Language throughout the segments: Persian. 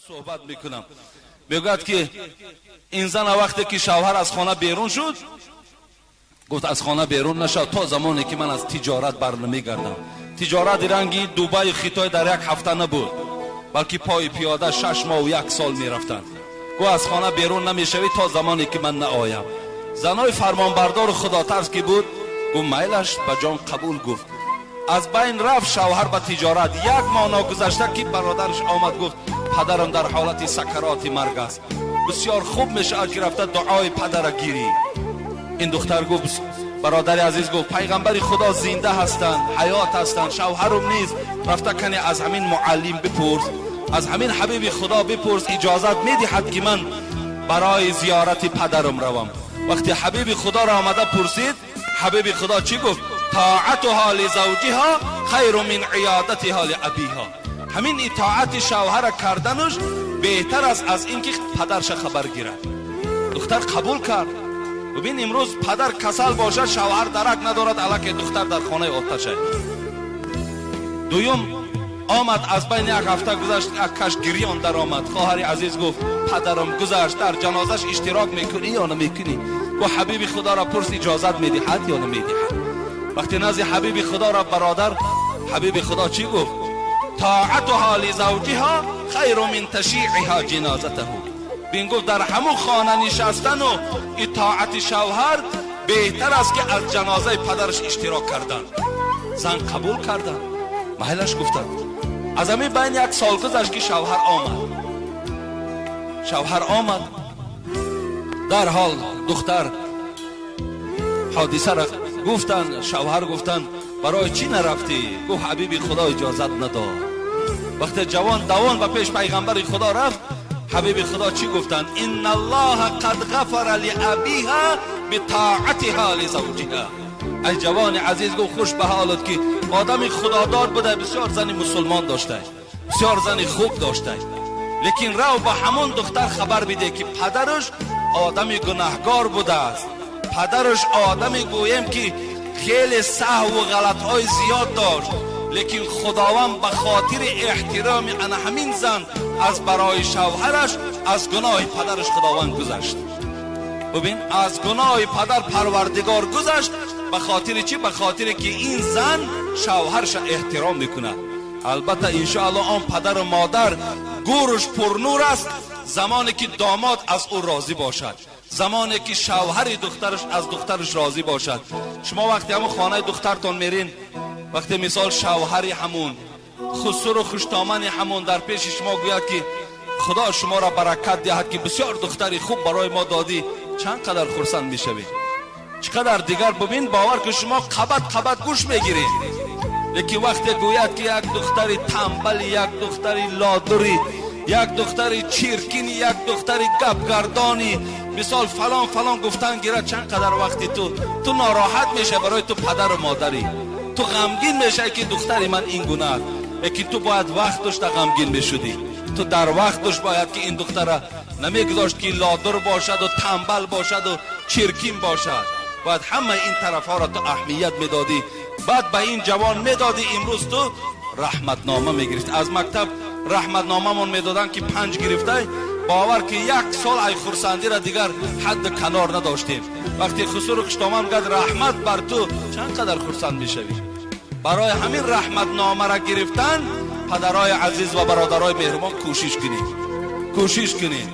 صحبت میکنم. میگوید که این زن وقتی که شوهر از خانه بیرون شد، گفت از خانه بیرون نشد تا زمانی که من از تجارت برنمیگردم. تجارت رنگی دوبای خیتای در یک هفته نبود، بلکه پای پیاده 6 ماه و 1 سال میرفتند. گفت از خانه بیرون نمیشوی تا زمانی که من نآیم. زنای فرمانبردار خدا ترس که بود، گفت میلش به جان قبول. گفت از بین رفت شوهر به تجارت. 1 ماه نگذشته که برادرش آمد گفت پدرم در حالت سکرات مرگ است، بسیار خوب میشه که رفته دعای پدر گیری. این دختر گفت برادر عزیز، گفت پیغمبر خدا زنده هستند، حیات هستند، شوهرم نیست. رفته کنی از همین معلم بپرس، از همین حبیب خدا بپرس اجازت میدهد که من برای زیارت پدرم روم. وقتی حبیب خدا را آمده پرسید، حبیب خدا چی گفت؟ طاعتها لزوجها خیر من عیادتها لابیها. همین اطاعت شوهر کردنش بهتر است از اینکه پدرش خبر گیرد. دختر قبول کرد. ببین امروز پدر کسل باشد، شوهر درک ندارد، الکی دختر در خانه آتشه. دویم آمد، از بین 1 هفته گذشت، یک کش گریان در آمد. خواهر عزیز گفت پدرم گذشت، در جنازش اشتراک میکنی یا نمیکنی؟ گفت حبیب خدا را پرس اجازت میدهد یا نمیدهد. وقتی نزد حبیب خدا را برادر، حبیب خدا چی گفت؟ طاعتها لزوجها خیر من تشیعها جنازته. بین گفت در همون خانه نشستن و اطاعت شوهر بهتر است که از جنازه پدرش اشتراک کردن. زن قبول کردن، محلش گفتن. از همین بین 1 سال گذشت که شوهر آمد. در حال دختر حادثه را گفتن، شوهر گفتن برای چی نرفتی؟ گفت حبیب خدا اجازت نداد. وقتی جوان دوان به پیش پیغمبر خدا رفت، حبیب خدا چی گفتن؟ ان الله قد غفر لابیها بطاعتها لزوجها. ای جوان عزیز، گفت خوش به حالت که آدم خدادار بوده، بسیار زن مسلمان داشته، بسیار زن خوب داشته، لیکن رو به همون دختر خبر بده که پدرش آدم گناهگار بوده است. پدرش آدمی گویم که خیلی سهو و غلطهای زیاد داشت، لیکن خداوند به خاطر احترام ان همین زن از برای شوهرش از گناه پدرش خداوند گذشت. ببین از گناه پدر پروردگار گذشت. به خاطر چی؟ به خاطر که این زن شوهرش احترام میکنه. البته انشاءالله آن پدر و مادر گورش پرنور است زمانی که داماد از او راضی باشد، زمانی که شوهر دخترش از دخترش راضی باشد. شما وقتی همون خانه دخترتون میرین، وقتی مثال شوهری همون خسر و خوشتامن همون در پیش شما گوید که خدا شما را برکت دهد که بسیار دختری خوب برای ما دادی، چند قدر خرسند میشوید، چقدر دیگر. ببین باور که شما قبط گوش میگیرید، لیکن وقتی گوید که یک دختری تنبل، یک دختری لادری، یک دختری چیرکینی، یک دختری گپگردانی، مثال فلان گفتن گیرد، چند قدر وقتی تو ناراحت میشه، برای تو پدر و مادری تو غمگین میشه که دختری من این گناه، لیکن تو باید وقت داشت غمگین میشدی. تو در وقت داشت باید که این دختره نمیگذاشت که لادر باشد و تنبل باشد و چیرکین باشد. باید همه این طرف ها را تو اهمیت میدادی، بعد به این جوان میدادی. امروز تو رحمتنامه میگرفت. از مکتب رحمتنامه من میدادن که 5 گرفته، باور که 1 سال ای خرسندی را دیگر حد کنار نداشتیم. وقتی خسرو خشتامم گفت رحمت بر تو، چند قدر خرسند میشوی. برای همین رحمتنامه را گرفتن پدرای عزیز و برادرای مهربان کوشش کنید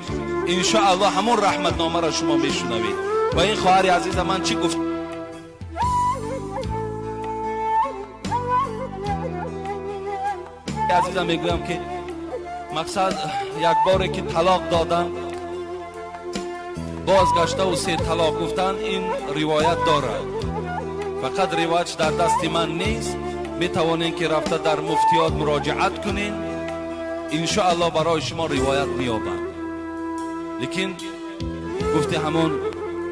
ان شاء الله همون رحمتنامه را شما میشنوید. و این خواهر عزیز من چی گفت؟ عزیزم میگویم که مقصد یک باره که طلاق دادن، بازگشته و 3 طلاق گفتن، این روایت داره، فقط روایتش در دست من نیست. میتوانین که رفته در مفتیات مراجعت کنین، انشاءالله برای شما روایت میابن. لیکن گفته همون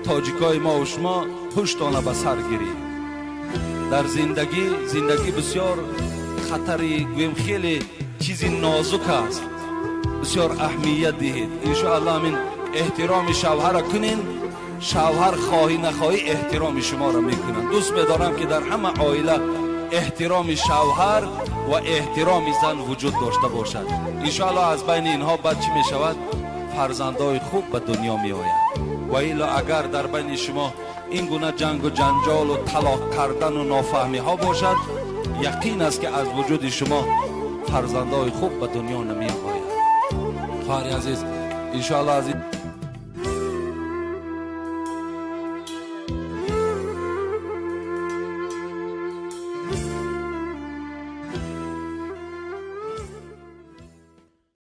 تاجیکای ما و شما پشتانه به سر گیرید. در زندگی بسیار خطری، گویم خیلی چیزی نازک است، بسیار اهمیت دهید. انشاءالله همین احترام شوهر را کنین، شوهر خواهی نخواهی احترام شما را میکنن. دوست می‌دارم که در همه عائله احترام شوهر و احترام زن وجود داشته باشد. انشاءالله از بین اینها بعد چی می شود؟ فرزندای خوب به دنیا می آید. و الا اگر در بین شما این گونه جنگ و جنجال و طلاق کردن و نافهمی ها باشد، یقین است که از وجود شما فرزندای خوب به دنیا نمی آید. خواهر عزیز، انشاءالله از این